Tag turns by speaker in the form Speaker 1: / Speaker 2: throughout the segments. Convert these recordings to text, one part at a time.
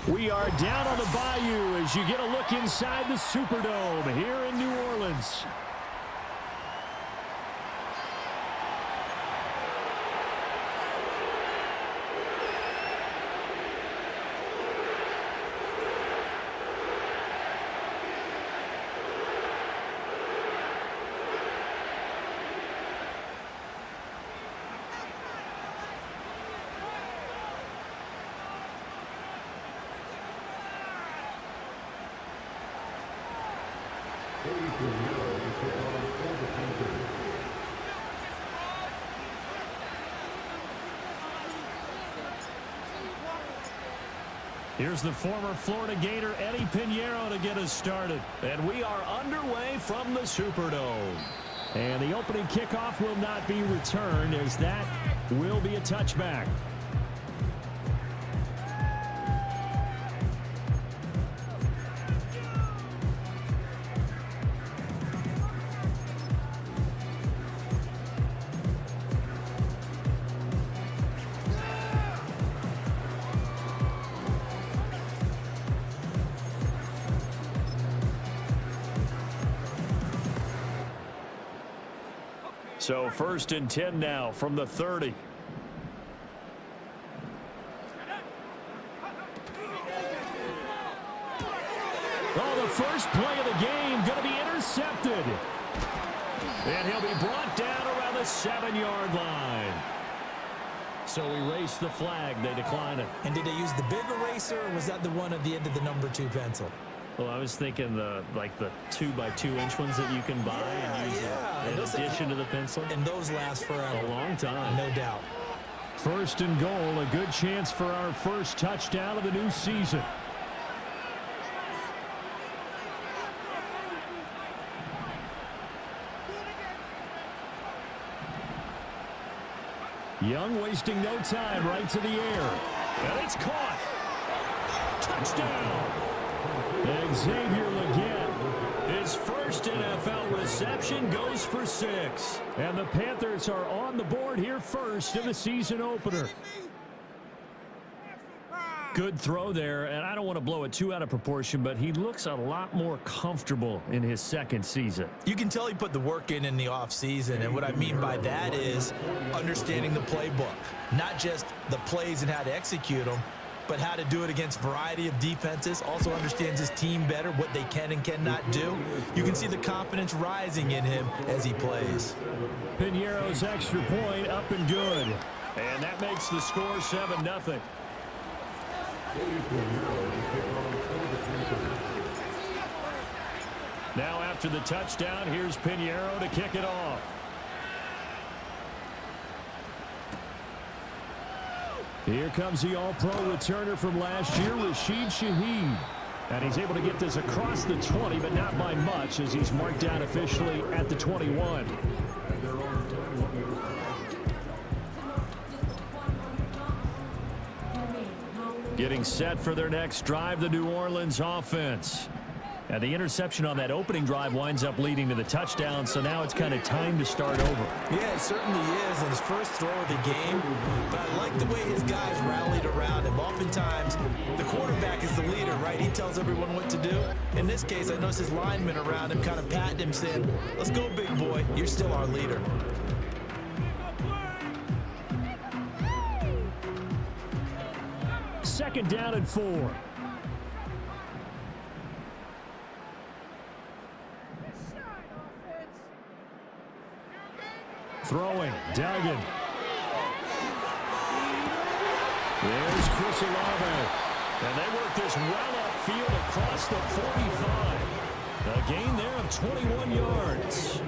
Speaker 1: We are down on the bayou as you get a look inside the Superdome here in New Orleans. Here's the former Florida Gator, Eddie Pinheiro, to get us started. And we are underway from the Superdome. And the opening kickoff will not be returned, as that will be a touchback. So 1st and 10 now from the 30. Oh, the first play of the game going to be intercepted. And he'll be brought down around the 7-yard line. So erase the flag. They decline it.
Speaker 2: And did they use the big eraser, or was that the one at the end of the number 2 pencil?
Speaker 1: Well, I was thinking the 2x2-inch ones that you can buy and use in addition to the pencil.
Speaker 2: And those last forever.
Speaker 1: A long time.
Speaker 2: No doubt.
Speaker 1: 1st and goal, a good chance for our first touchdown of the new season. Young wasting no time, right to the air. And it's caught. Touchdown. Xavier Legette, his first NFL reception, goes for 6. And the Panthers are on the board here first in the season opener. Good throw there, and I don't want to blow it too out of proportion, but he looks a lot more comfortable in his 2nd season.
Speaker 2: You can tell he put the work in the offseason, and what I mean by that is understanding the playbook. Not just the plays and how to execute them, but how to do it against a variety of defenses. Also understands his team better, what they can and cannot do. You can see the confidence rising in him as he plays.
Speaker 1: Pinheiro's extra point up and good. And that makes the score 7-0. Now after the touchdown, here's Pinheiro to kick it off. Here comes the All-Pro returner from last year, Rashid Shaheed. And he's able to get this across the 20, but not by much, as he's marked down officially at the 21. Getting set for their next drive, the New Orleans offense. And the interception on that opening drive winds up leading to the touchdown, so now it's kind of time to start over.
Speaker 2: Yeah, it certainly is, and his first throw of the game. But I like the way his guys rallied around him. Oftentimes, the quarterback is the leader, right? He tells everyone what to do. In this case, I noticed his linemen around him kind of patting him, saying, "Let's go, big boy. You're still our leader."
Speaker 1: Second down and 4. Throwing, Duggan. There's Chris Olave. And they work this well upfield across the 45. A gain there of 21 yards.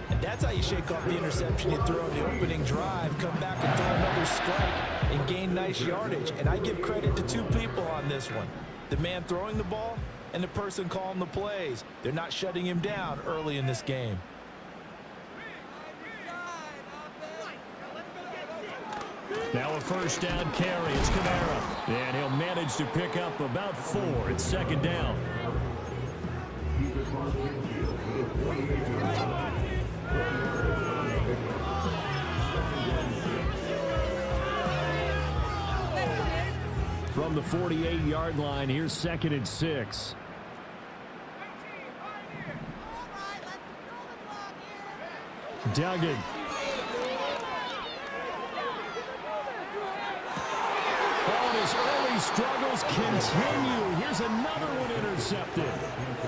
Speaker 2: And that's how you shake off the interception you throw in the opening drive, come back and throw another strike, and gain nice yardage. And I give credit to two people on this one. The man throwing the ball and the person calling the plays. They're not shutting him down early in this game.
Speaker 1: Now a first down carry. It's Kamara. And he'll manage to pick up about 4. It's second down. From the 48-yard line, here's second and 6. Duggan. His early struggles continue. Here's another one intercepted.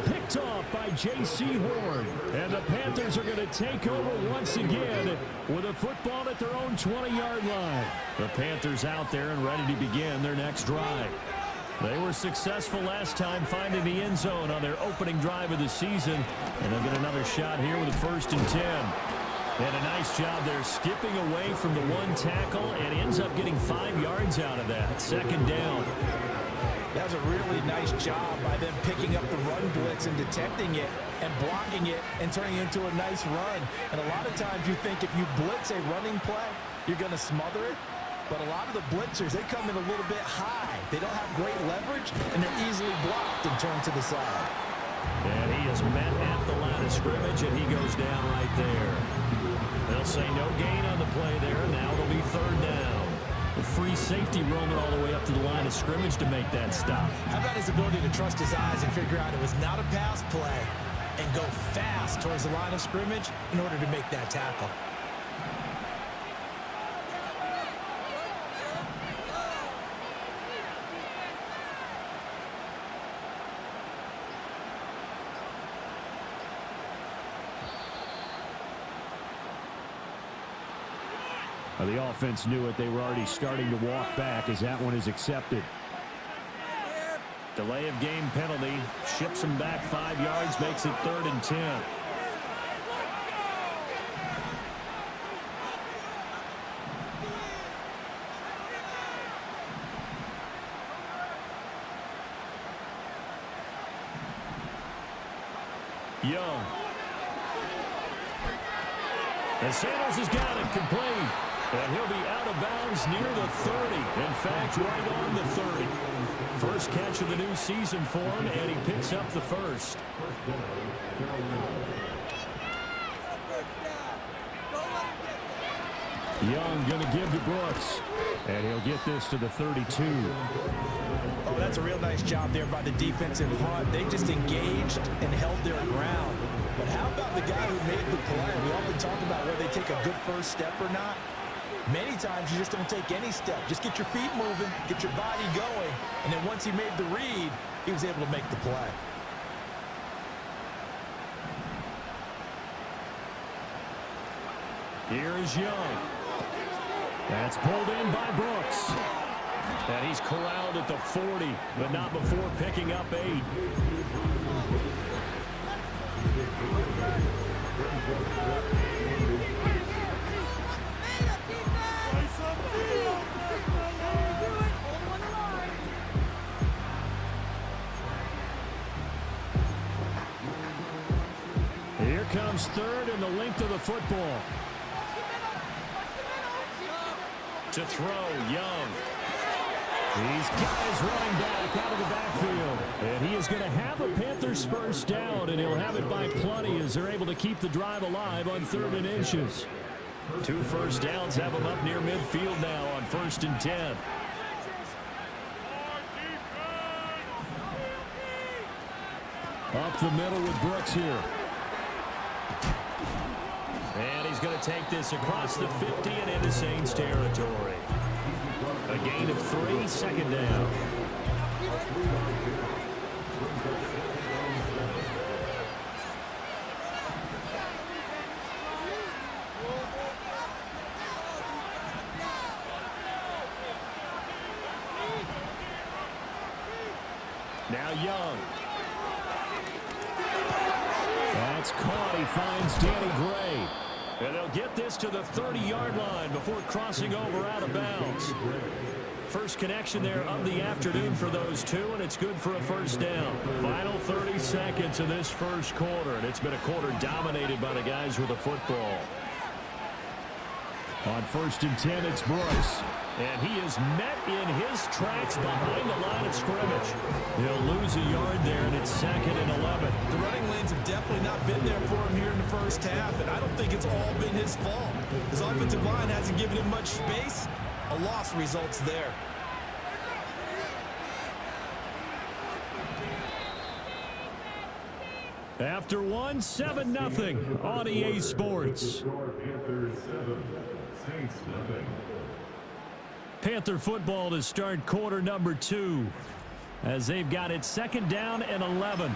Speaker 1: Picked off by J.C. Horn. And the Panthers are going to take over once again with a football at their own 20-yard line. The Panthers out there and ready to begin their next drive. They were successful last time finding the end zone on their opening drive of the season. And they'll get another shot here with a first and 10. And a nice job there skipping away from the one tackle and ends up getting 5 yards out of that. Second down.
Speaker 2: That was a really nice job by them picking up the run blitz and detecting it and blocking it and turning it into a nice run. And a lot of times you think if you blitz a running play, you're going to smother it. But a lot of the blitzers, they come in a little bit high. They don't have great leverage, and they're easily blocked and turned to the side.
Speaker 1: And he is met at the line of scrimmage, and he goes down right there. They'll say no gain on the play there. Now it'll be third down. The free safety roaming all the way up to the line of scrimmage to make that stop.
Speaker 2: How about his ability to trust his eyes and figure out it was not a pass play and go fast towards the line of scrimmage in order to make that tackle?
Speaker 1: The offense knew it. They were already starting to walk back as that one is accepted. Delay of game penalty. Ships them back 5 yards. Makes it third and 10. Young. And Sanders has got it complete. And he'll be out of bounds near the 30. In fact, right on the 30. First catch of the new season for him, and he picks up the first. Young going to give to Brooks. And he'll get this to the 32.
Speaker 2: Oh, that's a real nice job there by the defense in front. They just engaged and held their ground. But how about the guy who made the play? We often talk about whether they take a good first step or not. Many times you just don't take any step. Just get your feet moving, get your body going, and then once he made the read, he was able to make the play. Here is Young. That's pulled in by Brooks.
Speaker 1: And he's corralled at the 40, but not before picking up 8. Here comes third and the length of the football. To throw, Young. He's got his running back out of the backfield. And he is going to have a Panthers first down, and he'll have it by plenty as they're able to keep the drive alive on 3rd and inches. 2 first downs have them up near midfield now on 1st and 10. Up the middle with Brooks here. And he's going to take this across the 50 and into Saints territory. A gain of 3, 2nd down. Now Young. That's caught. He finds Danny Gray. And they'll get this to the 30-yard line before crossing over out of bounds. First connection there of the afternoon for those two, and it's good for a first down. Final 30 seconds of this first quarter, and it's been a quarter dominated by the guys with the football. On 1st and 10, it's Brooks. And he is met in his tracks behind the line of scrimmage. He'll lose a yard there, and it's 2nd and 11.
Speaker 2: The running lanes have definitely not been there for him here in the first half, and I don't think it's all been his fault. His offensive line hasn't given him much space. A loss results there.
Speaker 1: After one, 7-0 on EA Sports. Panther football to start quarter number 2 as they've got it 2nd down and 11.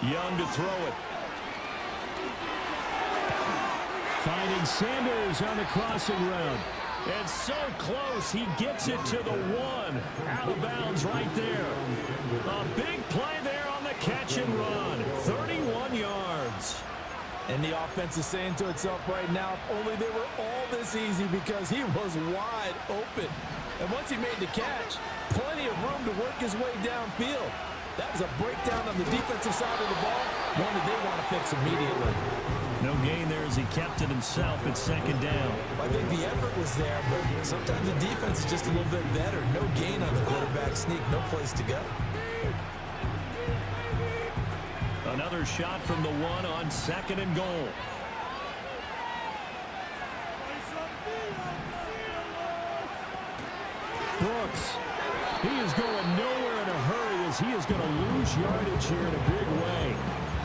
Speaker 1: Young to throw it. Finding Sanders on the crossing route. And so close, he gets it to the 1. Out of bounds right there. A big play there on the catch and run. 31 yards.
Speaker 2: And the offense is saying to itself right now, if only they were all this easy, because he was wide open. And once he made the catch, plenty of room to work his way downfield. That was a breakdown on the defensive side of the ball, one that they want to fix immediately.
Speaker 1: No gain there as he kept it himself at 2nd down.
Speaker 2: I think the effort was there, but sometimes the defense is just a little bit better. No gain on the quarterback sneak, no place to go.
Speaker 1: Another shot from the 1 on 2nd and goal. Brooks. He is going nowhere in a hurry as he is going to lose yardage here in a big way.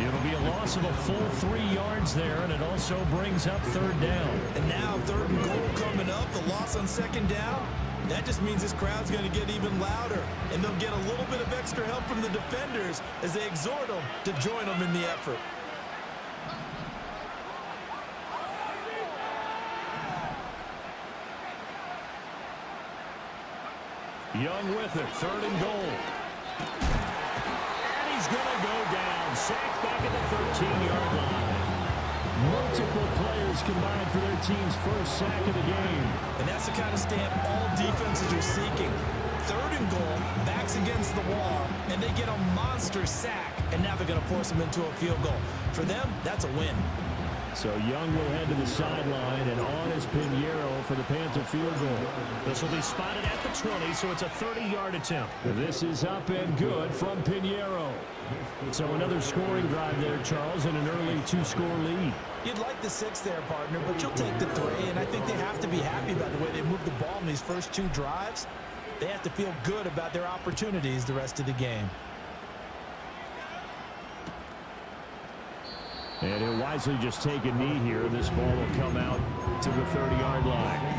Speaker 1: It'll be a loss of a full 3 yards there, and it also brings up 3rd down.
Speaker 2: And now 3rd and goal coming up, the loss on 2nd down. That just means this crowd's going to get even louder, and they'll get a little bit of extra help from the defenders as they exhort them to join them in the effort.
Speaker 1: Young with it, 3rd and goal. And he's going to go down. Sacked back at the 13-yard line. Multiple players combined for their team's first sack of the game.
Speaker 2: And that's the kind of stand all defenses are seeking. 3rd and goal, backs against the wall, and they get a monster sack. And now they're going to force them into a field goal. For them, that's a win.
Speaker 1: So Young will head to the sideline, and on is Pinheiro for the Panther field goal. This will be spotted at the 20, so it's a 30-yard attempt. This is up and good from Pinheiro. So another scoring drive there, Charles, and an early 2-score lead.
Speaker 2: You'd like the 6 there, partner, but you'll take the 3, and I think they have to be happy about the way they moved the ball in these first 2 drives. They have to feel good about their opportunities the rest of the game.
Speaker 1: And he'll wisely just take a knee here. This ball will come out to the 30-yard line.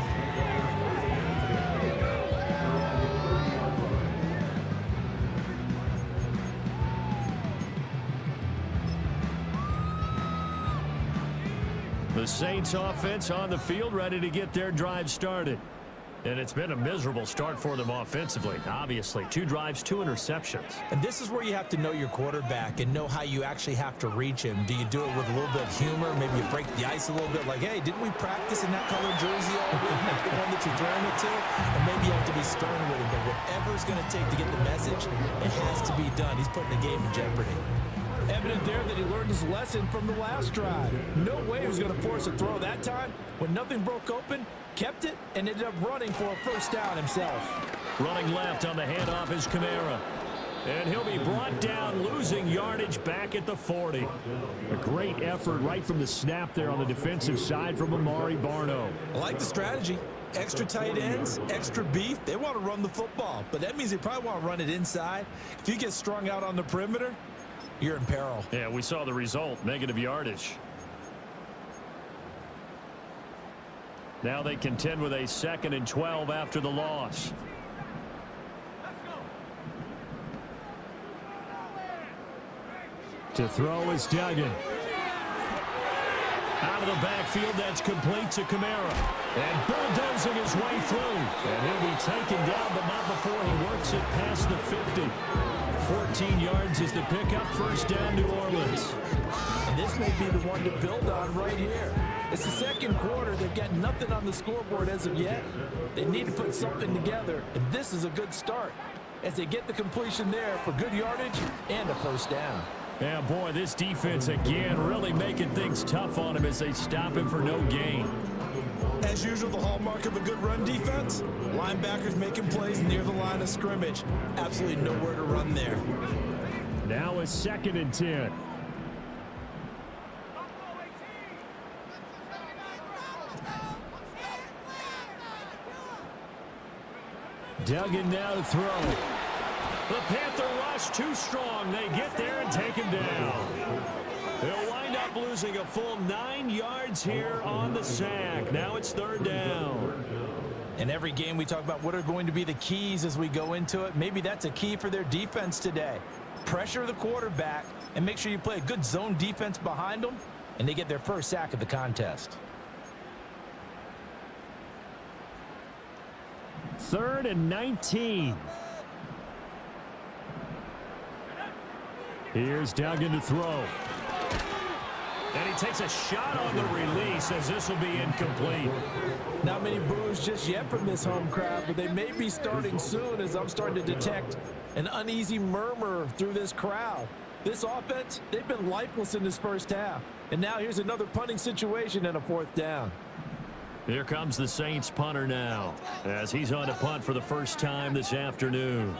Speaker 1: The Saints offense on the field, ready to get their drive started. And it's been a miserable start for them offensively, obviously. 2 drives, 2 interceptions.
Speaker 2: And this is where you have to know your quarterback and know how you actually have to reach him. Do you do it with a little bit of humor? Maybe you break the ice a little bit like, hey, didn't we practice in that colored jersey already? Not the one that you're throwing it to? And maybe you have to be stern with him. But whatever it's going to take to get the message, it has to be done. He's putting the game in jeopardy.
Speaker 3: Evident there that he learned his lesson from the last drive. No way he was going to force a throw that time. When nothing broke open, kept it, and ended up running for a first down himself.
Speaker 1: Running left on the handoff is Kamara. And he'll be brought down, losing yardage back at the 40. A great effort right from the snap there on the defensive side from Amari Barno.
Speaker 2: I like the strategy. Extra tight ends, extra beef. They want to run the football, but that means they probably want to run it inside. If you get strung out on the perimeter, you're in peril.
Speaker 1: Yeah, we saw the result, negative yardage. Now they contend with a 2nd and 12 after the loss. To throw is Duggan. Out of the backfield, that's complete to Kamara. And bulldozing his way through. And he'll be taken down, but not before he works it past the 50. 14 yards is the pickup, first down New Orleans.
Speaker 3: And this may be the one to build on right here. It's the second quarter. They've got nothing on the scoreboard as of yet. They need to put something together, and this is a good start as they get the completion there for good yardage and a first down.
Speaker 1: Yeah, boy, this defense again really making things tough on him as they stop him for no gain.
Speaker 2: As usual, the hallmark of a good run defense, linebackers making plays near the line of scrimmage. Absolutely nowhere to run there.
Speaker 1: Now a 2nd and 10. Duggan now to throw. The Panther rush too strong. They get there and take him down. They'll wind up losing a full 9 yards here on the sack. Now it's 3rd down.
Speaker 2: In every game we talk about what are going to be the keys as we go into it. Maybe that's a key for their defense today. Pressure the quarterback and make sure you play a good zone defense behind them, and they get their first sack of the contest.
Speaker 1: 3rd and 19. Here's Duggan to throw. And he takes a shot on the release as this will be incomplete.
Speaker 3: Not many boos just yet from this home crowd, but they may be starting soon as I'm starting to detect an uneasy murmur through this crowd. This offense, they've been lifeless in this first half. And now here's another punting situation and a 4th down.
Speaker 1: Here comes the Saints punter now as he's on to punt for the first time this afternoon.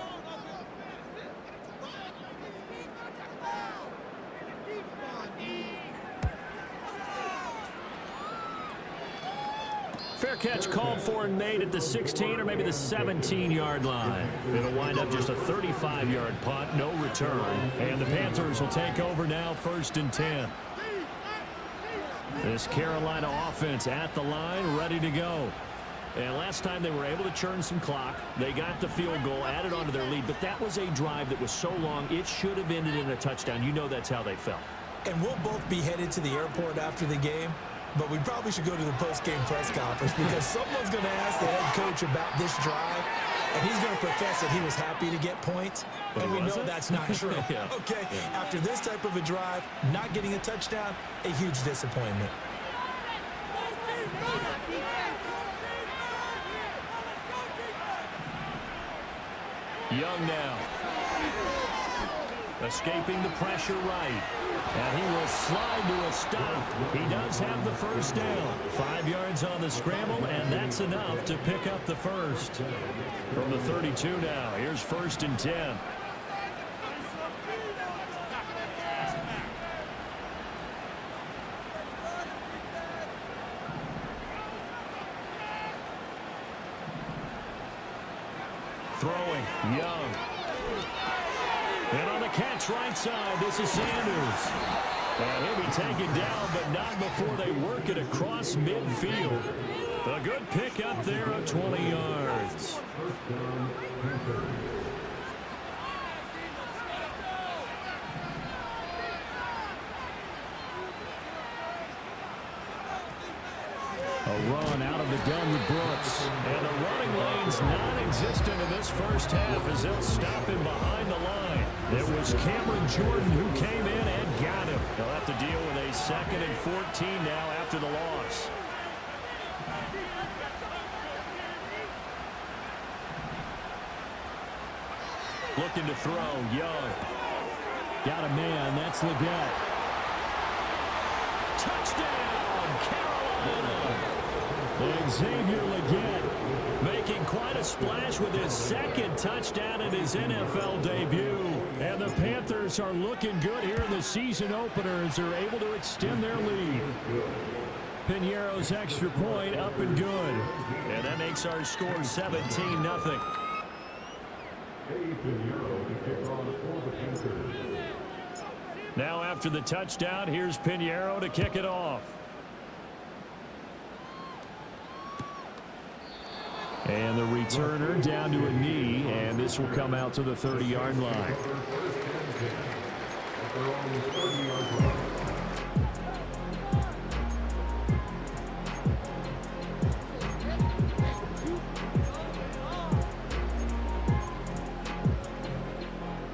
Speaker 1: Fair catch called for and made at the 16 or maybe the 17-yard line. It'll wind up just a 35-yard punt, no return. And the Panthers will take over now, 1st and 10. This Carolina offense at the line, ready to go. And last time they were able to churn some clock. They got the field goal, added on to their lead, but that was a drive that was so long, it should have ended in a touchdown. You know that's how they felt.
Speaker 2: And we'll both be headed to the airport after the game, but we probably should go to the post-game press conference because someone's going to ask the head coach about this drive, and he's going to profess that he was happy to get points, and we know that's not true.
Speaker 1: Yeah.
Speaker 2: Okay, after this type of a drive, not getting a touchdown, a huge disappointment.
Speaker 1: Young now. Escaping the pressure right. And he will slide to a stop. He does have the first down. 5 yards on the scramble, and that's enough to pick up the first. From the 32 now, here's 1st and 10. Throwing, Young. And on the catch right side, this is Sanders. And he'll be taken down, but not before they work it across midfield. A good pick up there of 20 yards. A run out of the gun with Brooks. And the running lane's non-existent in this first half as they'll stop him behind the line. It was Cameron Jordan who came in and got him. They'll have to deal with a 2nd and 14 now after the loss. Looking to throw, Young. Got a man, that's Leggett. Touchdown, Carolina! Xavier Leggett making quite a splash with his 2nd touchdown in his NFL debut. And the Panthers are looking good here in the season opener as they're able to extend their lead. Piñeiro's extra point up and good. And that makes our score 17-0. Now after the touchdown, here's Piñeiro to kick it off. And the returner down to a knee, and this will come out to the 30-yard line.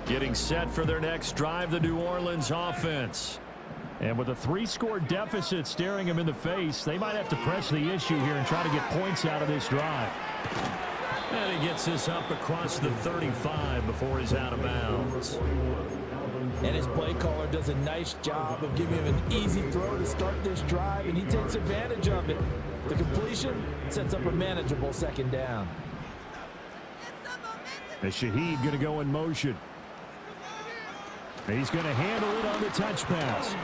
Speaker 1: Getting set for their next drive, the New Orleans offense. And with a 3-score deficit staring them in the face, they might have to press the issue here and try to get points out of this drive. And he gets this up across the 35 before he's out of bounds.
Speaker 3: And his play caller does a nice job of giving him an easy throw to start this drive, and he takes advantage of it. The completion sets up a manageable 2nd down.
Speaker 1: And Shaheed going to go in motion. He's going to handle it on the touch pass.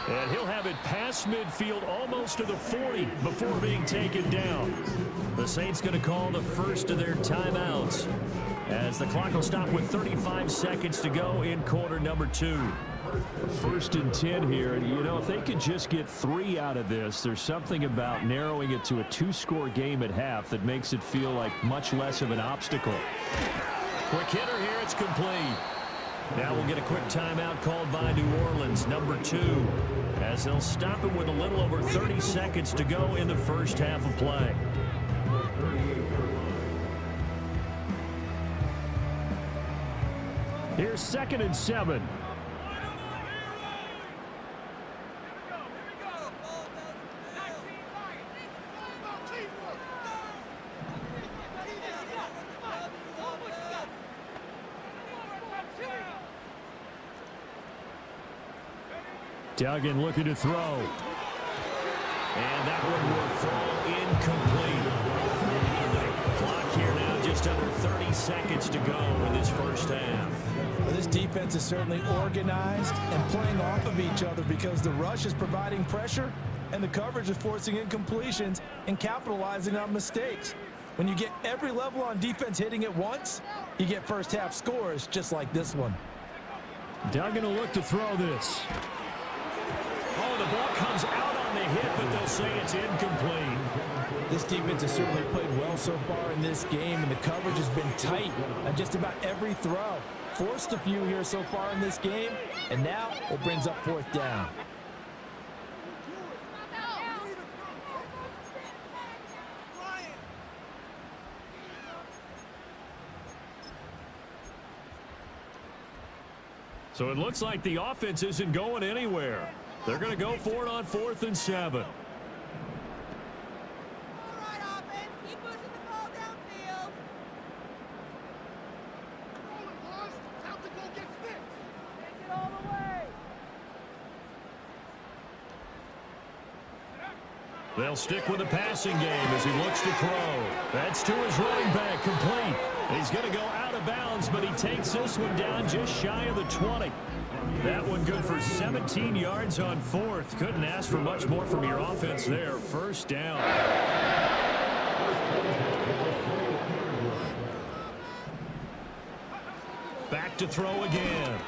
Speaker 1: And he'll have it past midfield almost to the 40 before being taken down. The Saints going to call the first of their timeouts as the clock will stop with 35 seconds to go in quarter number 2. 1st and 10 here, and you know, if they could just get 3 out of this, there's something about narrowing it to a 2-score game at half that makes it feel like much less of an obstacle. Quick hitter here, it's complete. Now we'll get a quick timeout called by New Orleans, number 2, as they'll stop it with a little over 30 seconds to go in the first half of play. Here's 2nd and 7. Duggan looking to throw. And that one will fall incomplete. Clock here now just under 30 seconds to go in this first half.
Speaker 3: Well, this defense is certainly organized and playing off of each other because the rush is providing pressure and the coverage is forcing incompletions and capitalizing on mistakes. When you get every level on defense hitting at once, you get first half scores just like this one.
Speaker 1: Duggan will look to throw this. Oh, the ball comes out on the hit, but they'll say it's incomplete.
Speaker 3: This defense has certainly played well so far in this game, and the coverage has been tight on just about every throw. Forced a few here so far in this game, and now it brings up 4th down.
Speaker 1: So it looks like the offense isn't going anywhere. They're going to go for it on 4th and 7.
Speaker 4: All right, offense. Keep pushing the ball downfield. Rolling, boys. Time to go get fixed. Take it all the way.
Speaker 1: They'll stick with the passing game as he looks to throw. That's to his running back, complete. He's going to go out of bounds, but he takes this one down just shy of the 20. That one good for 17 yards on 4th. Couldn't ask for much more from your offense there. First down. Back to throw again.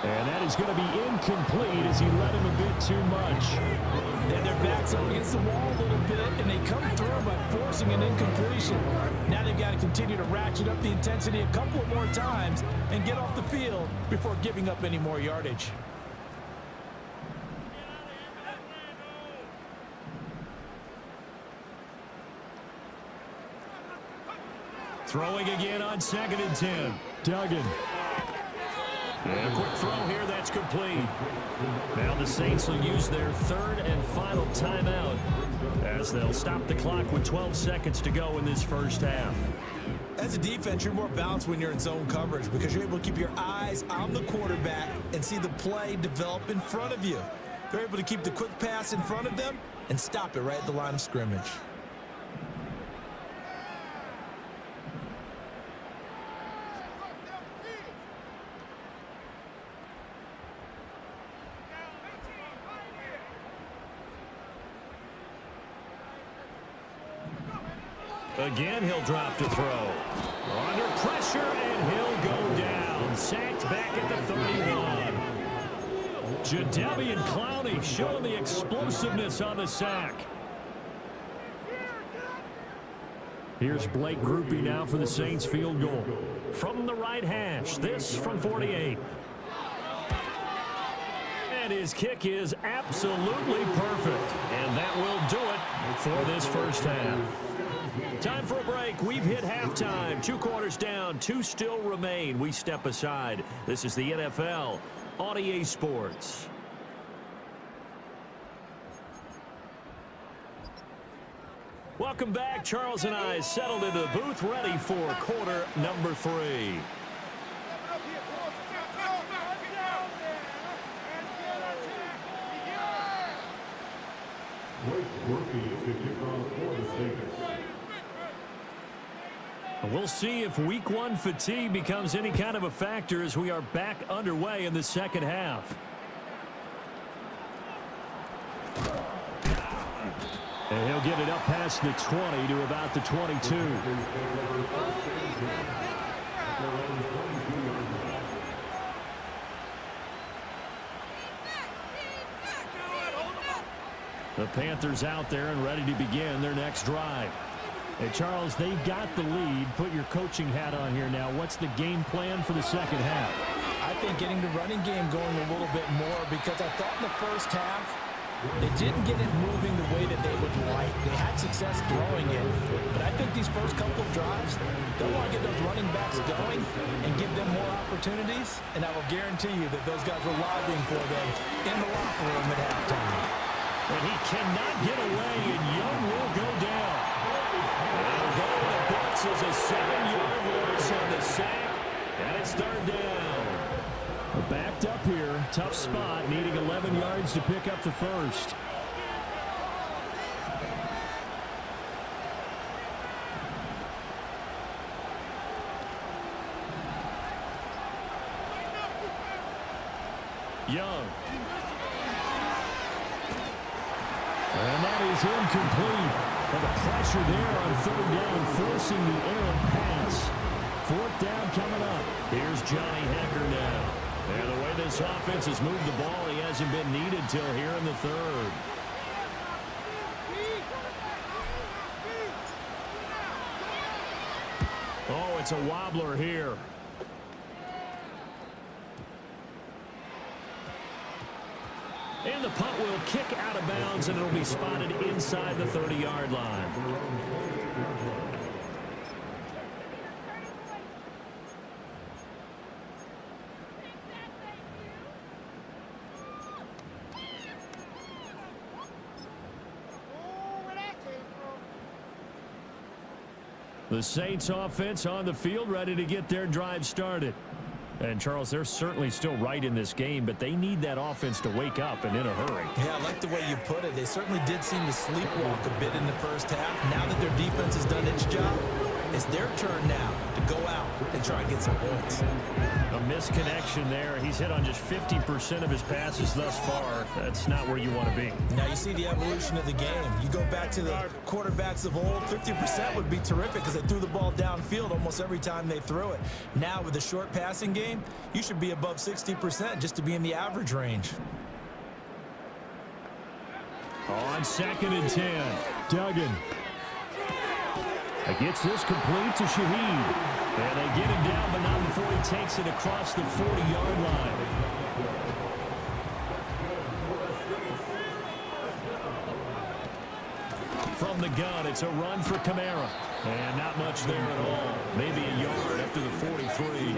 Speaker 1: And that is going to be incomplete as he led him a bit too much.
Speaker 3: And their backs up against the wall a little bit, and they come through by forcing an incompletion. Now they've got to continue to ratchet up the intensity a couple of more times and get off the field before giving up any more yardage.
Speaker 1: Throwing again on 2nd and 10. Duggan. And a quick throw here, that's complete. Now the Saints will use their 3rd and final timeout as they'll stop the clock with 12 seconds to go in this first half.
Speaker 2: As a defense, you're more balanced when you're in zone coverage because you're able to keep your eyes on the quarterback and see the play develop in front of you. They're able to keep the quick pass in front of them and stop it right at the line of scrimmage.
Speaker 1: Again, he'll drop to throw. Under pressure, and he'll go down. Sacked back at the 31. Jadeveon Clowney showing the explosiveness on the sack. Here's Blake Groupie now for the Saints field goal. From the right hash, this from 48. And his kick is absolutely perfect. And that will do it for this first half. Time for a break. We've hit halftime. 2 quarters down, 2 still remain. We step aside. This is the NFL on EA Sports. Welcome back. Charles and I settled into the booth, ready for quarter number 3. We'll see if week 1 fatigue becomes any kind of a factor as we are back underway in the second half. And he'll get it up past the 20 to about the 22. The Panthers out there and ready to begin their next drive. Hey, Charles, they've got the lead. Put your coaching hat on here now. What's the game plan for the second half?
Speaker 3: I think getting the running game going a little bit more because I thought in the first half they didn't get it moving the way that they would like. They had success throwing it, but I think these first couple of drives, they'll want to get those running backs going and give them more opportunities, and I will guarantee you that those guys were lobbying for them in the locker room at halftime.
Speaker 1: And he cannot get away, and Young will go down. And going to the blitz is a 7-yard loss on the sack, and it's 3rd down. Backed up here, tough spot, needing 11 yards to pick up the first. Young. And that is incomplete. And the pressure there on 3rd down, forcing the errant pass. 4th down coming up. Here's Johnny Hecker now. And the way this offense has moved the ball, he hasn't been needed till here in the 3rd. Oh, it's a wobbler here. And the punt will kick out of bounds, and it'll be spotted inside the 30-yard line. The Saints offense on the field, ready to get their drive started. And, Charles, they're certainly still right in this game, but they need that offense to wake up and in a hurry.
Speaker 2: Yeah, I like the way you put it. They certainly did seem to sleepwalk a bit in the first half. Now that their defense has done its job, it's their turn now to go out and try and get some points.
Speaker 1: A misconnection there. He's hit on just 50% of his passes thus far. That's not where you want to be.
Speaker 2: Now you see the evolution of the game. You go back to the quarterbacks of old, 50% would be terrific because they threw the ball downfield almost every time they threw it. Now with the short passing game, you should be above 60% just to be in the average range.
Speaker 1: On 2nd and 10, Duggan. Gets this complete to Shaheed. And they get him down, but not before he takes it across the 40-yard line. From the gun, it's a run for Kamara. And not much there at all. Maybe a yard up to the 43.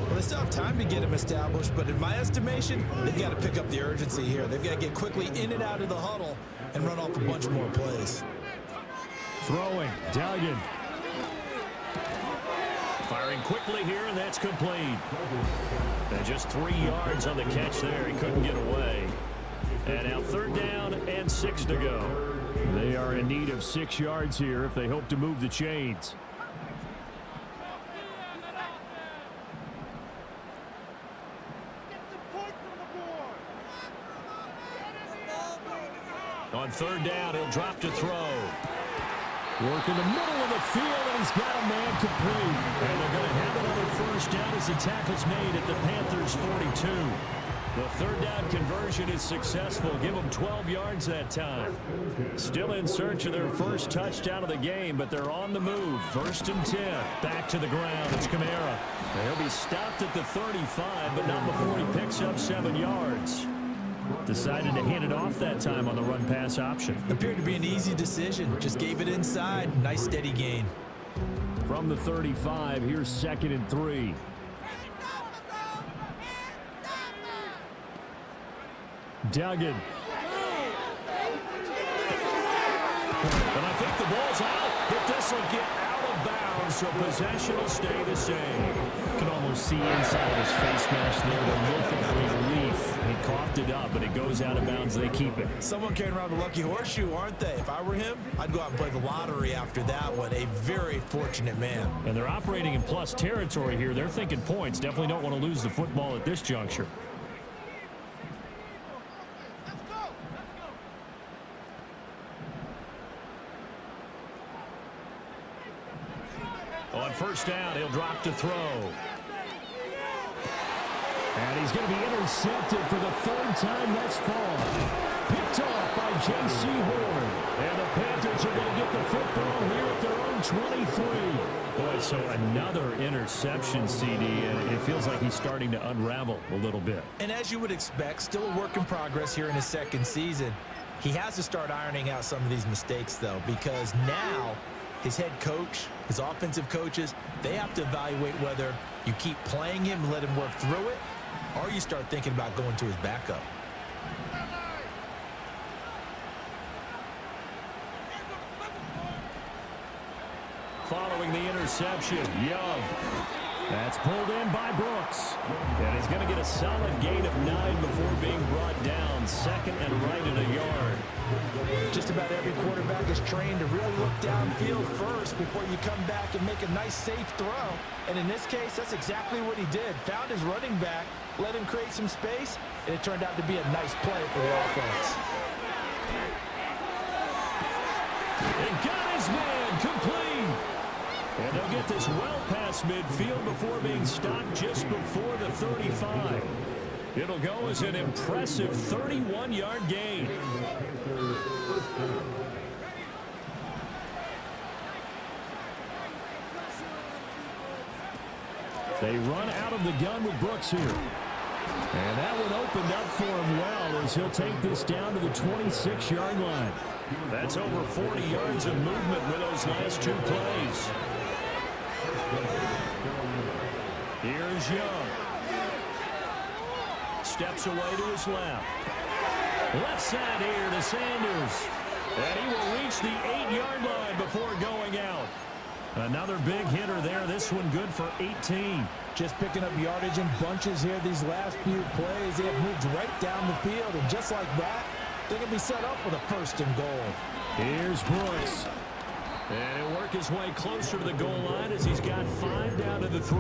Speaker 2: Well, they still have time to get him established, but in my estimation, they've got to pick up the urgency here. They've got to get quickly in and out of the huddle and run off a bunch more plays.
Speaker 1: Throwing, Duggan. Firing quickly here, and that's complete. And just 3 yards on the catch there. He couldn't get away. And now 3rd down and 6 to go. They are in need of 6 yards here if they hope to move the chains. On 3rd down, he'll drop to throw. Work in the middle of the field, and he's got a man complete. And they're going to have another 1st down as the tackle's made at the Panthers' 42. The 3rd down conversion is successful. Give them 12 yards that time. Still in search of their first touchdown of the game, but they're on the move. 1st and 10. Back to the ground. It's Kamara. He'll be stopped at the 35, but not before he picks up 7 yards. Decided to hand it off that time on the run-pass option.
Speaker 2: Appeared to be an easy decision. Just gave it inside. Nice steady gain.
Speaker 1: From the 35, here's 2nd and 3. Duggan. And I think the ball's out, but this will get out of bounds, so possession will stay the same. You can almost see inside of his face mask there the look of relief. He coughed it up, but it goes out of bounds. They keep it.
Speaker 2: Someone carrying around the lucky horseshoe, aren't they? If I were him, I'd go out and play the lottery after that one. A very fortunate man. And
Speaker 1: they're operating in plus territory here. They're thinking points. Definitely don't want to lose the football at this juncture. On 1st down, he'll drop to throw. And he's going to be intercepted for the 3rd time thus far. Picked off by J.C. Horn. And the Panthers are going to get the football here at their own 23. Boy, so another interception, CD, and it feels like he's starting to unravel a little bit.
Speaker 2: And as you would expect, still a work in progress here in his 2nd season. He has to start ironing out some of these mistakes, though, because now his head coach, his offensive coaches, they have to evaluate whether you keep playing him and let him work through it, or you start thinking about going to his backup.
Speaker 1: Following the interception, Young. That's pulled in by Brooks. And he's going to get a solid gain of 9 before being brought down. 2nd and right in a yard.
Speaker 2: Just about every quarterback is trained to really look downfield first before you come back and make a nice, safe throw. And in this case, that's exactly what he did. Found his running back, let him create some space, and it turned out to be a nice play for the offense.
Speaker 1: And got his man complete. And they'll get this well past midfield before being stopped just before the 35. It'll go as an impressive 31-yard gain. They run out of the gun with Brooks here. And that one opened up for him well as he'll take this down to the 26-yard line. That's over 40 yards of movement with those last 2 plays. Here's Young. Steps away to his left. Left side here to Sanders. And he will reach the 8-yard line before going out. Another big hitter there. This one good for 18.
Speaker 3: Just picking up yardage in bunches here these last few plays. They have moved right down the field. And just like that, they're going to be set up with a 1st and goal.
Speaker 1: Here's Brooks. And he'll work his way closer to the goal line as he's got 5 down to the 3.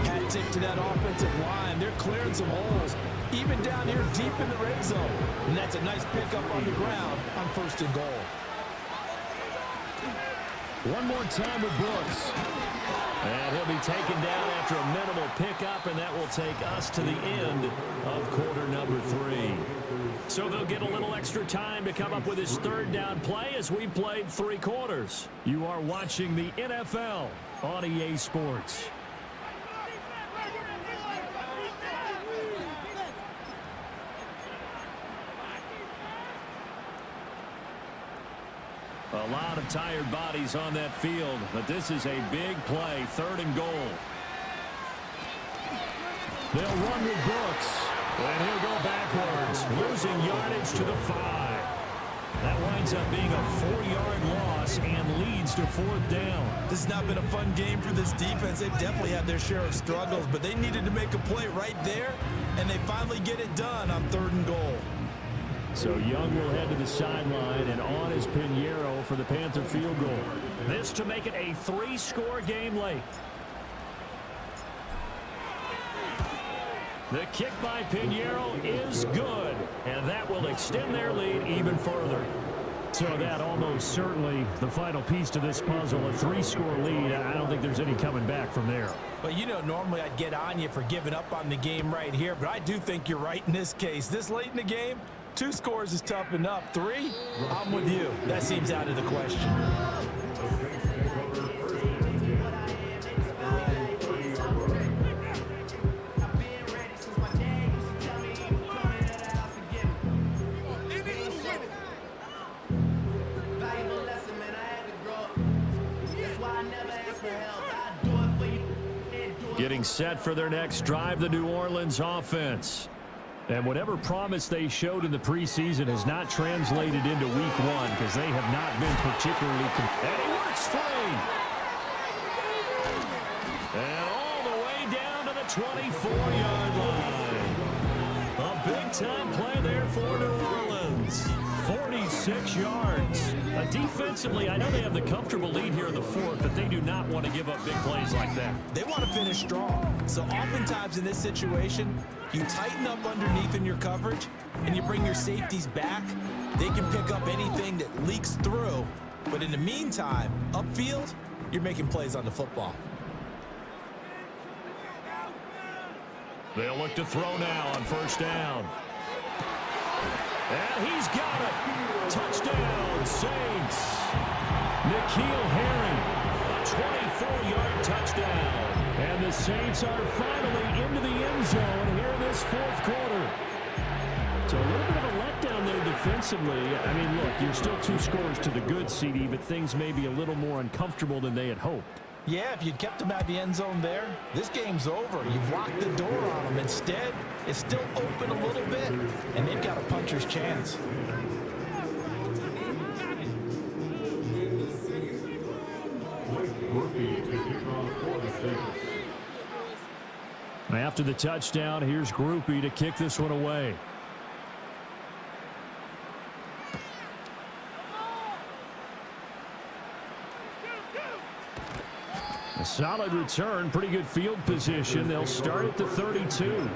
Speaker 3: Hat tip to that offensive line. They're clearing some holes, even down here deep in the red zone. And that's a nice pickup on the ground on 1st and goal.
Speaker 1: One more time with Brooks. And he'll be taken down after a minimal pickup, and that will take us to the end of quarter number 3. So they'll get a little extra time to come up with his 3rd down play as we played 3 quarters. You are watching the NFL on EA Sports. A lot of tired bodies on that field, but this is a big play, 3rd and goal. They'll run with Brooks, and he'll go backwards, losing yardage to the 5. That winds up being a 4-yard loss and leads to 4th down.
Speaker 2: This has not been a fun game for this defense. They've definitely had their share of struggles, but they needed to make a play right there, and they finally get it done on 3rd and goal.
Speaker 1: So Young will head to the sideline, and on is Pinheiro for the Panther field goal. This to make it a 3-score game late. The kick by Pinheiro is good, and that will extend their lead even further. So that almost certainly the final piece to this puzzle, a 3-score lead. I don't think there's any coming back from there.
Speaker 2: Well, you know, normally I'd get on you for giving up on the game right here, but I do think you're right in this case. This late in the game, 2 scores is tough enough. 3, I'm with you. That seems out of the question.
Speaker 1: Getting set for their next drive, the New Orleans offense. And whatever promise they showed in the preseason has not translated into week 1 because they have not been particularly and he works free. And all the way down to the 24-yard line. A big-time play there for New Orleans. 46 yards. Defensively, I know they have the comfortable lead here in the 4th, but they do not want to give up big plays like that.
Speaker 2: They want to finish strong. So oftentimes in this situation, you tighten up underneath in your coverage, and you bring your safeties back. They can pick up anything that leaks through. But in the meantime, upfield, you're making plays on the football.
Speaker 1: They'll look to throw now on 1st down. And he's got it. Touchdown, Saints. N'Keal Harry, a 24-yard touchdown. And the Saints are finally into the end zone here in this 4th quarter. So a little bit of a letdown there defensively. I mean, look, you're still 2 scores to the good, CD, but things may be a little more uncomfortable than they had hoped.
Speaker 3: Yeah, if you'd kept them at the end zone there, this game's over. You've locked the door on them. Instead, it's still open a little bit, and they've got a puncher's chance.
Speaker 1: After the touchdown, here's Groupie to kick this one away. A solid return, pretty good field position. They'll start at the 32.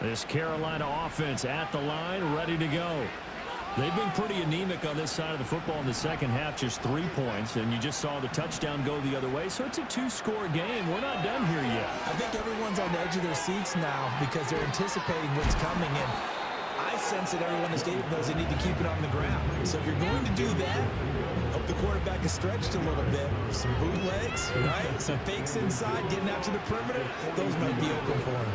Speaker 1: This Carolina offense at the line, ready to go. They've been pretty anemic on this side of the football in the second half, just 3 points, and you just saw the touchdown go the other way, so it's a 2-score game. We're not done here yet.
Speaker 2: I think everyone's on the edge of their seats now because they're anticipating what's coming, and I sense that everyone is knows they need to keep it on the ground. So if you're going to do that, hope the quarterback is stretched a little bit. Some bootlegs, right? Some fakes inside, getting out to the perimeter. Those might be open for him.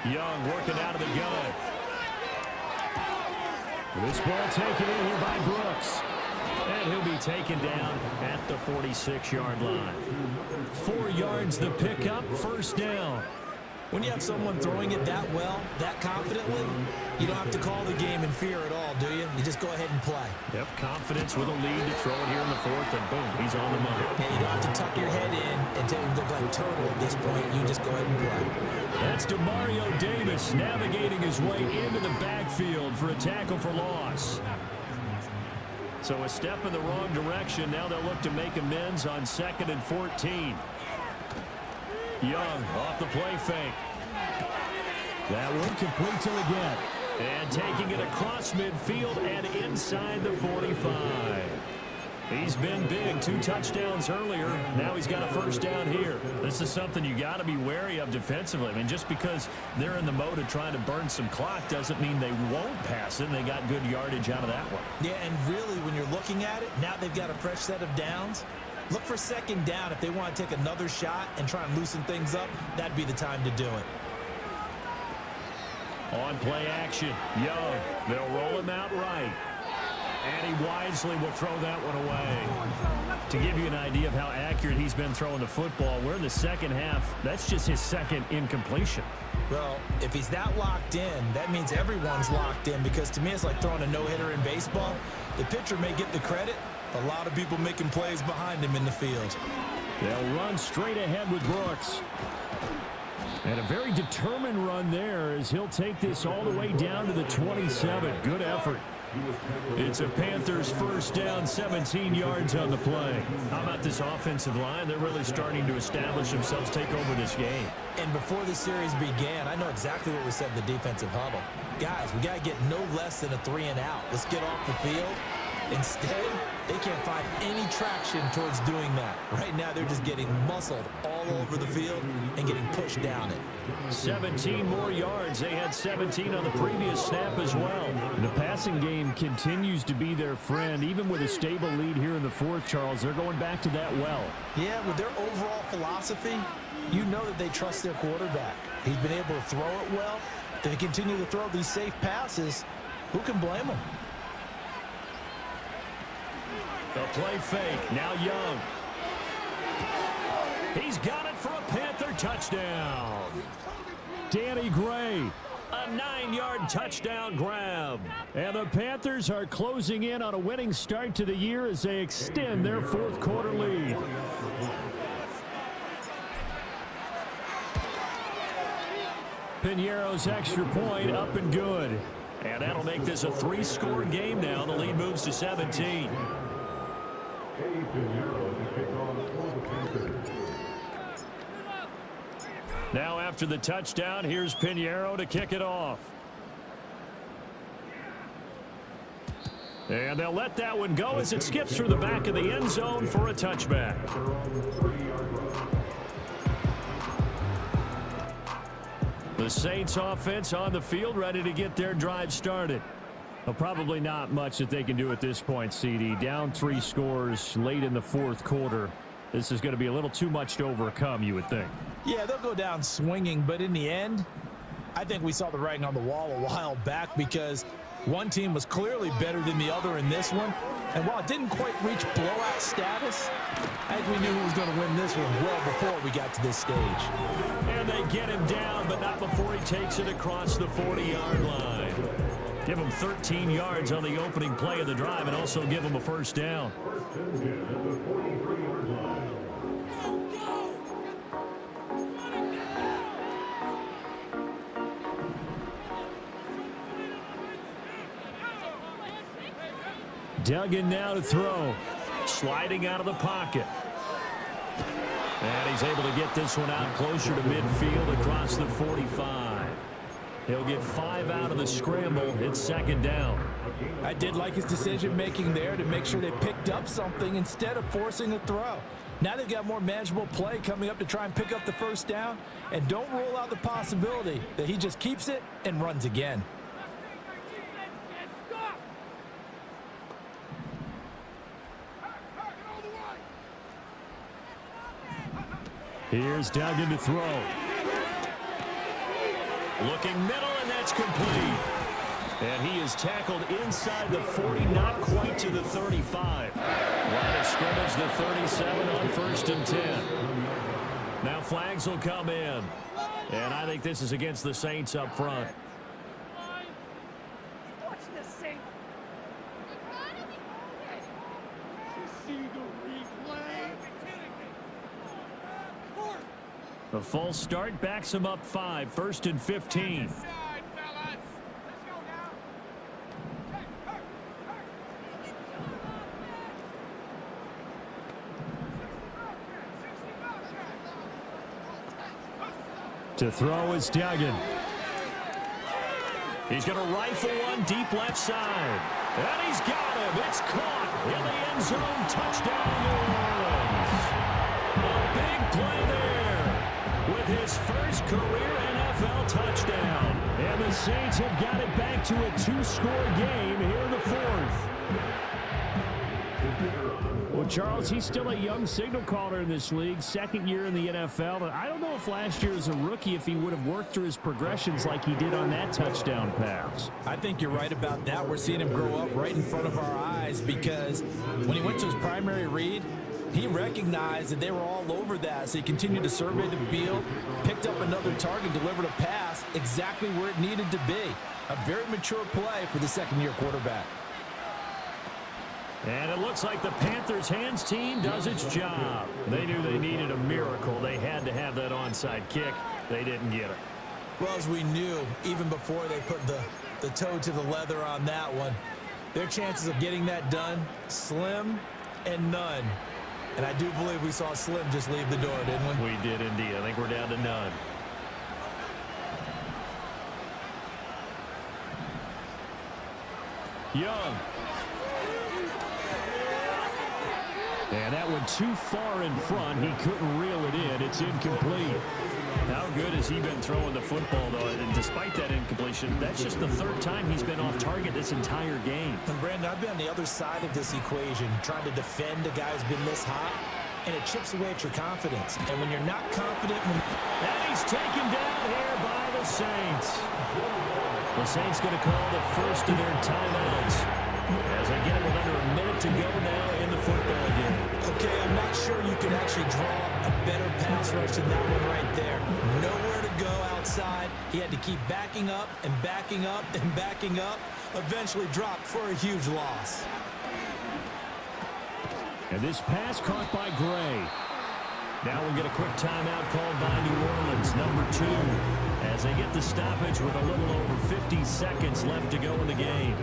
Speaker 1: Young working out of the gun. This ball taken in here by Brooks. And he'll be taken down at the 46-yard line. 4 yards the pickup, 1st down.
Speaker 2: When you have someone throwing it that well, that confidently, You don't have to call the game in fear at all, do you? You just go ahead and play.
Speaker 1: Yep, confidence with a lead to throw it here in the fourth, and boom, he's on the money.
Speaker 2: Yeah, you don't have to tuck your head in and take and look like turtle at this point. You just go ahead and play.
Speaker 1: That's DeMario Davis navigating his way into the backfield for a tackle for loss. So a step in the wrong direction. Now they'll look to make amends on 2nd and 14. Young off the play fake. That one complete to the get. And taking it across midfield and inside the 45. He's been big. 2 touchdowns earlier. Now he's got a first down here. This is something you got to be wary of defensively. I mean, just because they're in the mode of trying to burn some clock doesn't mean they won't pass it. And they got good yardage out of that one.
Speaker 2: Yeah, and really, when you're looking at it, now they've got a fresh set of downs. Look for 2nd down. If they want to take another shot and try and loosen things up, that'd be the time to do it.
Speaker 1: On play action, Young. They'll roll him out right. And he wisely will throw that one away. To give you an idea of how accurate he's been throwing the football, we're in the second half. That's just his 2nd incompletion.
Speaker 2: Well, if he's that locked in, that means everyone's locked in, because to me it's like throwing a no-hitter in baseball. The pitcher may get the credit. A lot of people making plays behind him in the field.
Speaker 1: They'll run straight ahead with Brooks. And a very determined run there as he'll take this all the way down to the 27. Good effort. It's a Panthers first down, 17 yards on the play. How about this offensive line? They're really starting to establish themselves, take over this game.
Speaker 2: And before the series began, I know exactly what we said in the defensive huddle. Guys, we got to get no less than a 3-and-out. Let's get off the field. Instead, they can't find any traction towards doing that. Right now, they're just getting muscled all over the field and getting pushed down it.
Speaker 1: 17 more yards. They had 17 on the previous snap as well. The passing game continues to be their friend. Even with a stable lead here in the fourth, Charles, they're going back to that well.
Speaker 2: Yeah, with their overall philosophy, you know that they trust their quarterback. He's been able to throw it well. If they continue to throw these safe passes, who can blame them?
Speaker 1: The play fake. Now Young. He's got it for a Panther touchdown. Danny Gray. A 9-yard touchdown grab. And the Panthers are closing in on a winning start to the year as they extend their fourth quarter lead. Piñeiro's extra point up and good. And that'll make this a 3-score game now. The lead moves to 17. Now after the touchdown, here's Piñeiro to kick it off. And they'll let that one go as it skips through the back of the end zone for a touchback. The Saints offense on the field, ready to get their drive started. Well, probably not much that they can do at this point, CD. Down 3 scores late in the fourth quarter. This is going to be a little too much to overcome, you would think.
Speaker 2: Yeah, they'll go down swinging, but in the end, I think we saw the writing on the wall a while back, because one team was clearly better than the other in this one. And while it didn't quite reach blowout status, I think we knew who was going to win this one well before we got to this stage.
Speaker 1: And they get him down, but not before he takes it across the 40-yard line. Give him 13 yards on the opening play of the drive and also give him a first down. Duggan now to throw. Sliding out of the pocket. And he's able to get this one out closer to midfield across the 45. He'll get 5 out of the scramble. It's second down.
Speaker 3: I did like his decision-making there to make sure they picked up something instead of forcing a throw. Now they've got more manageable play coming up to try and pick up the first down. And don't rule out the possibility that he just keeps it and runs again.
Speaker 1: Here's Duggan to throw. Looking middle, and that's complete. And he is tackled inside the 40, not quite to the 35. Line of scrimmage, the 37 on 1st and 10. Now flags will come in. And I think this is against the Saints up front. The full start backs him up 5, 1st and 15.
Speaker 4: Side, fellas. Let's go now.
Speaker 1: To throw is Duggan. He's going to rifle one deep left side. And he's got him. It's caught in the end zone. Touchdown, New Orleans. A big play there with his first career NFL touchdown. And the Saints have got it back to a 2-score game here in the 4th. Well, Charles, he's still a young signal caller in this league, 2nd year in the NFL. But I don't know if last year as a rookie, if he would have worked through his progressions like he did on that touchdown pass.
Speaker 3: I think you're right about that. We're seeing him grow up right in front of our eyes because when he went to his primary read, he recognized that they were all over that, so he continued to survey the field, picked up another target, delivered a pass exactly where it needed to be. A very mature play for the second-year quarterback.
Speaker 1: And it looks like the Panthers' hands team does its job. They knew they needed a miracle. They had to have that onside kick. They didn't get it.
Speaker 2: Well, as we knew, even before they put the toe to the leather on that one, their chances of getting that done, slim and none. And I do believe we saw Slim just leave the door, didn't we?
Speaker 1: We did indeed. I think we're down to none. Young. And that one too far in front. He couldn't reel it in. It's incomplete. How good has he been throwing the football, though? And despite that incompletion, that's just the 3rd time he's been off target this entire game.
Speaker 2: And Brandon, I've been on the other side of this equation, trying to defend a guy who's been this hot, and it chips away at your confidence. And when you're not confident...
Speaker 1: And he's taken down here by the Saints. The Saints going to call the first of their timeouts as they get it with under a minute to go now in the football game.
Speaker 2: Okay, I'm not sure you could actually draw a better pass rush than that one right there. Nowhere to go outside. He had to keep backing up and backing up and backing up. Eventually dropped for a huge loss.
Speaker 1: And this pass caught by Gray. Now we'll get a quick timeout called by New Orleans, number 2, as they get the stoppage with a little over 50 seconds left to go in the game.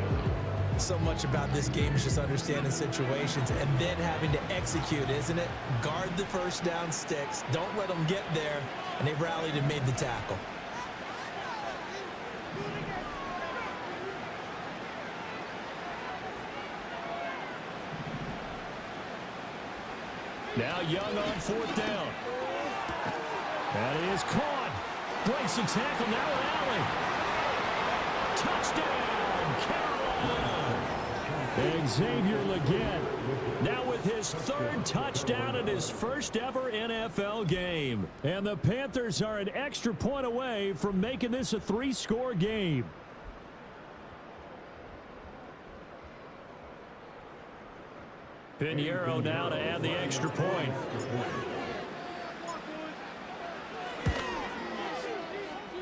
Speaker 2: So much about this game is just understanding situations and then having to execute, isn't it? Guard the first down sticks. Don't let them get there. And they rallied and made the tackle.
Speaker 1: Now Young on 4th down. That is caught. Breaks the tackle. Now an alley. Touchdown, Carolina. Xavier Legette now with his 3rd touchdown in his first ever NFL game. And the Panthers are an extra point away from making this a 3-score game. Pinheiro now to add the extra point.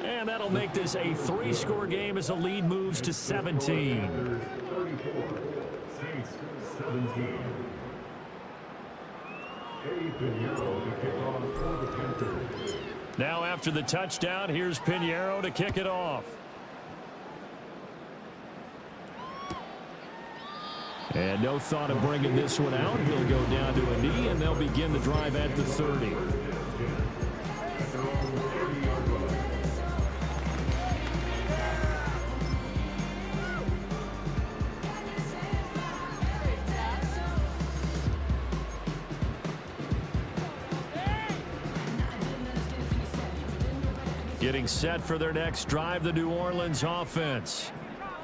Speaker 1: And that'll make this a 3-score game as the lead moves to 17. Now after the touchdown, here's Pinheiro to kick it off. And no thought of bringing this one out. He'll go down to a knee, and they'll begin the drive at the 30. Getting set for their next drive, the New Orleans offense.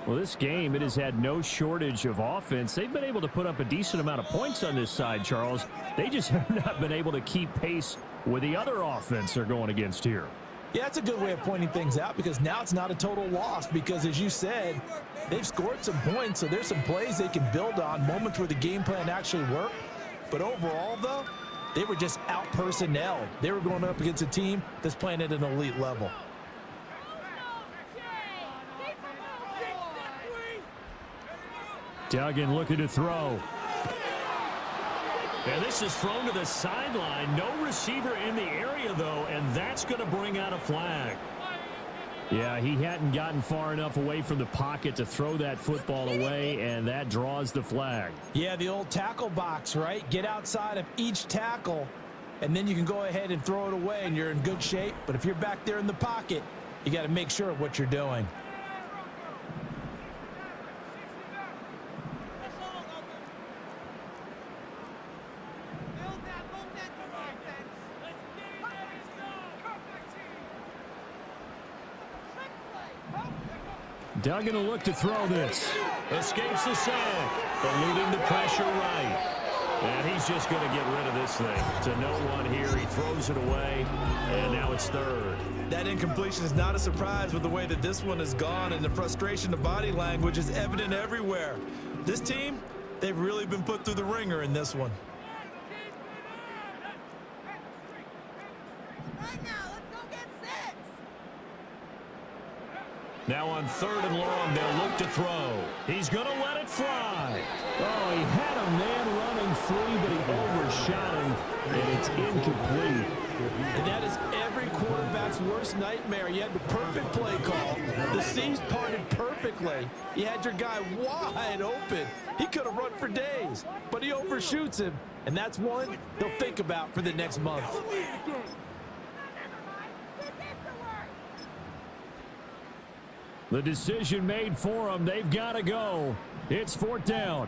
Speaker 1: Well, this game, it has had no shortage of offense. They've been able to put up a decent amount of points on this side, Charles. They just have not been able to keep pace with the other offense they're going against here.
Speaker 3: Yeah, that's a good way of pointing things out because now it's not a total loss because, as you said, they've scored some points, so there's some plays they can build on, moments where the game plan actually worked. But overall, though, they were just out-personnel. They were going up against a team that's playing at an elite level.
Speaker 1: Duggan looking to throw. And this is thrown to the sideline. No receiver in the area, though, and that's going to bring out a flag. Yeah, he hadn't gotten far enough away from the pocket to throw that football away, and that draws the flag.
Speaker 3: Yeah, the old tackle box, right? Get outside of each tackle, and then you can go ahead and throw it away, and you're in good shape. But if you're back there in the pocket, you got to make sure of what you're doing.
Speaker 1: Duggan will look to throw this. Escapes the sack, eluding the pressure right. And he's just going to get rid of this thing. To no one here. He throws it away, and now it's third.
Speaker 2: That incompletion is not a surprise with the way that this one has gone, and the frustration, the body language is evident everywhere. This team, they've really been put through the ringer in this one.
Speaker 1: Now on 3rd and long, they'll look to throw. He's going to let it fly. Oh, he had a man running free, but he overshot him, and it's incomplete.
Speaker 3: And that is every quarterback's worst nightmare. You had the perfect play call. The seams parted perfectly. You had your guy wide open. He could have run for days, but he overshoots him, and that's one he'll think about for the next month.
Speaker 1: The decision made for them. They've got to go. It's 4th down.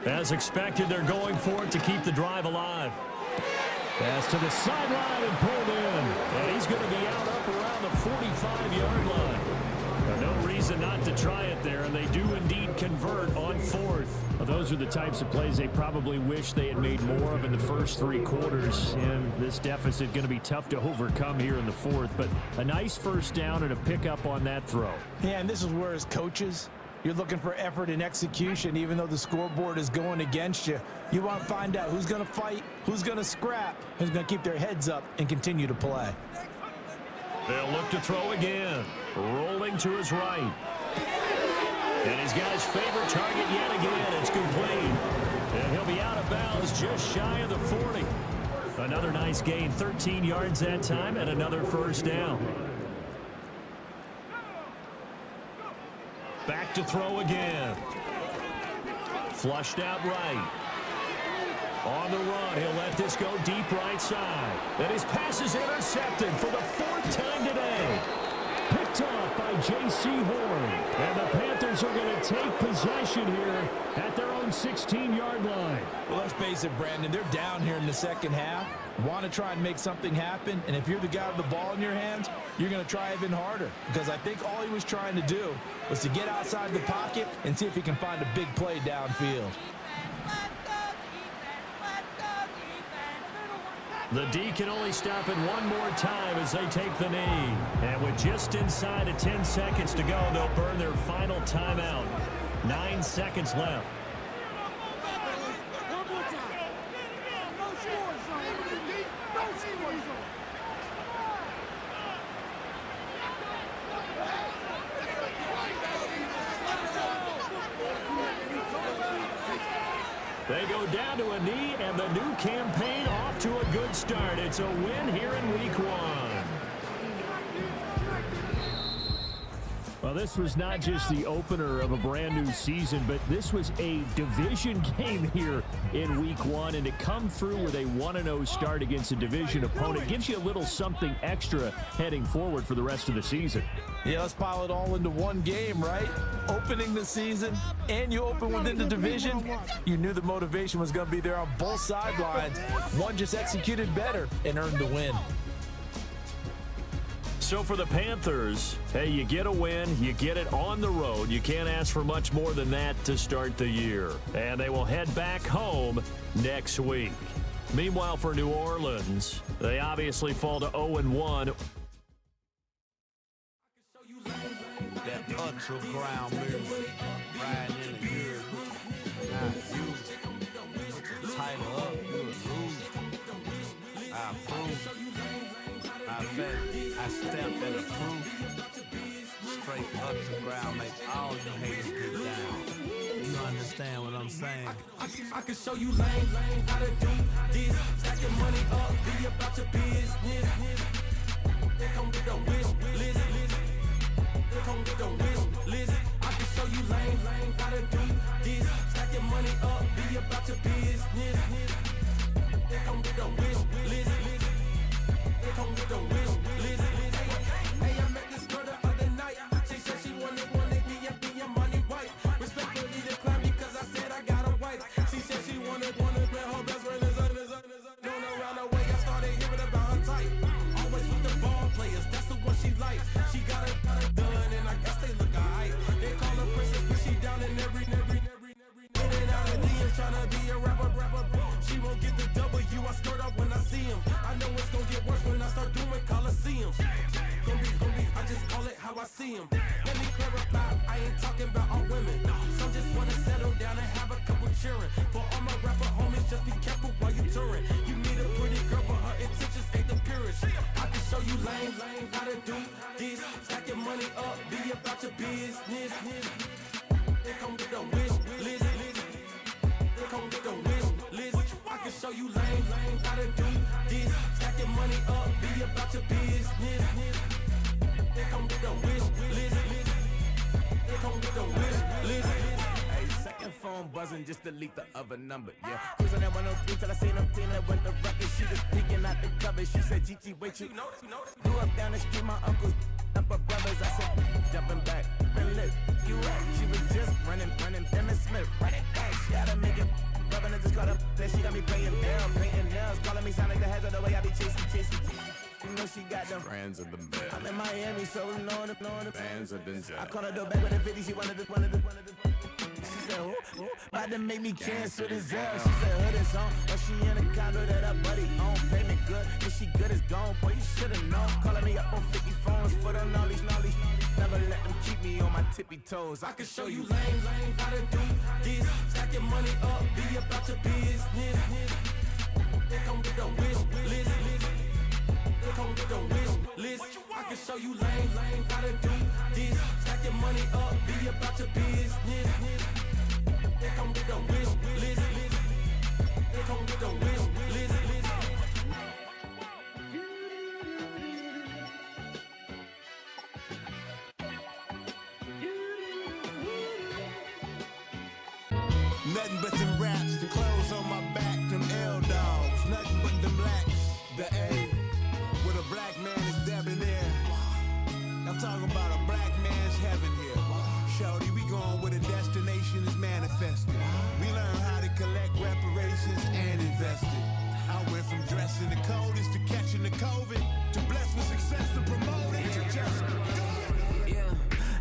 Speaker 1: As expected, they're going for it to keep the drive alive. Pass to the sideline and pulled in. And he's going to be out up around the 45-yard line. No reason not to try it there, and they do indeed convert on 4th. Well, those are the types of plays they probably wish they had made more of in the first 3 quarters, and this deficit going to be tough to overcome here in the 4th, but a nice first down and a pickup on that throw.
Speaker 3: Yeah, and this is where as coaches, you're looking for effort and execution, even though the scoreboard is going against you. You want to find out who's going to fight, who's going to scrap, who's going to keep their heads up and continue to play.
Speaker 1: They'll look to throw again. Rolling to his right. And he's got his favorite target yet again. It's complete. And he'll be out of bounds just shy of the 40. Another nice gain. 13 yards that time and another first down. Back to throw again. Flushed out right. On the run, he'll let this go deep right side. And his pass is intercepted for the 4th time today. Picked up by J.C. Horn. And the Panthers are going to take possession here at their own 16-yard line.
Speaker 3: Well, let's face it, Brandon, they're down here in the second half. Want to try and make something happen. And if you're the guy with the ball in your hands, you're going to try even harder. Because I think all he was trying to do was to get outside the pocket and see if he can find a big play downfield.
Speaker 1: The D can only stop it one more time as they take the knee. And with just inside of 10 seconds to go, they'll burn their final timeout. 9 seconds left. They go down to a knee, and the new campaign off to a good start. It's a win here in Week 1. Well, this was not just the opener of a brand new season, but this was a division game here in Week 1, and to come through with a 1-0 start against a division opponent gives you a little something extra heading forward for the rest of the season.
Speaker 3: Yeah, let's pile it all into one game, right? Opening the season, and you open within the division. You knew the motivation was going to be there on both sidelines. One just executed better and earned the win.
Speaker 1: So for the Panthers, hey, you get a win, you get it on the road. You can't ask for much more than that to start the year. And they will head back home next week. Meanwhile, for New Orleans, they obviously fall to 0-1.
Speaker 2: That ultra ground move, riding in the good, not used. Tighten up, you lose.
Speaker 5: I approve. I bet I step and approve. Straight up to ground, make all you haters get down. You understand what I'm saying?
Speaker 6: I can show you lame, how to do this. Stack your money up, be about your business. They come with the wish list. They come with the wish list. I can show you lame, how to do this. Stack your money up, be about your business. They come with the wish list. They come with the wish list. Hey, I met this girl the other night. She said she wanted me and be your money white. Respectfully declined because I said I got a wife. She said she wanted when her best friend is known around the way. I started hearing about her type. Always with the ball players, that's the one she likes. She got it done, and I guess they look alright. They call her princess, but she down in every. In and out of DMs, tryna be a rapper. She won't get the W, I skirt up when I see him. I know it's gonna get worse when I start doing Coliseums. Gonna be, I just call it how I see him. Let me clarify, I ain't talking about all women. Some just wanna settle down and have a couple cheering. For all my rapper homies, just be careful while you touring. You need a pretty girl, but her intentions ain't the purest. I can show you lame, how to do this. Stack your money up, be about your business. They come with the wish list. They come with the wish list. I can show you lame, how to do this. Stack your money up, be about your business. They come with the wish list. They come with the wish list.
Speaker 5: Hey, second phone buzzing, just delete the other number, yeah. Cruising at 103 till I seen them feeling with the record. She was peeking out the cover. She said, Gigi, wait, you grew up down the street, my uncles, upper brothers. I said, jumping back, and lit, you up. She was just running, Emmett Smith, right it back. She had to make it, rubbing it, just caught up. Then she got me playing down, painting nails, calling me sound like the heads of the way I be chasing. You know she got them
Speaker 7: Brands of the bed.
Speaker 5: I'm in Miami, so knowing the
Speaker 7: Bands of the jet.
Speaker 5: I called her door back with a 50, she wanted the. She said, oh, about to make me cancel this L. She said, hood is on, but she in a condo that her buddy own. Payment good, if she good is gone, boy, you should've known. Calling me up on 50 phones, foot on all these. Never let them keep me on my tippy toes.
Speaker 6: I can show you lame, how to do this. Stack your money up, be about your business. They come with the wish list. They come with the wish list. I can show you lame, how to do this. Stack your money up, be about your business. They come with the wish list. They come with the wish list.
Speaker 7: Nothing but them raps, the clothes on my back, them L-dogs. Nothing but them blacks, the A, with a black man is debonair. I'm talking about a black man's heaven here. Shorty, we going where the destination is manifested. We learn how to collect reparations and invest it. I went from dressing the coldest to catching the COVID, to blessed with success to promote it, to just do it.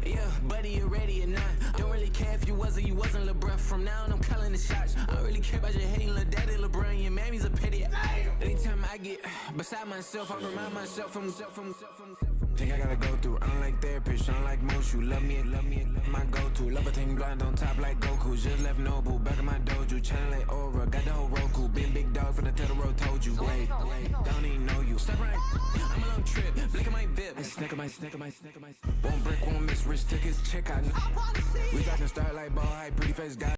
Speaker 8: Yeah, buddy, you ready or not? Don't really care if you was or you wasn't LeBron. From now on, I'm calling the shots. I don't really care about your hating little daddy LeBron. Your mammy's a pity. Anytime I get beside myself, I remind myself from. Think I gotta go through. I don't like therapists, I don't like most. You love me, my go-to. Love a thing blind on top like Goku. Just left Noble, back in my dojo. Channel like Aura, got the whole Roku. Big dog for the Tether Road, told you. Wait, don't even know you. Step right, I'm a long trip. Blick at my VIP. Snicker my. Won't break, won't miss. Rich tickets, check out. We talking Starlight Ball, high, pretty face guy.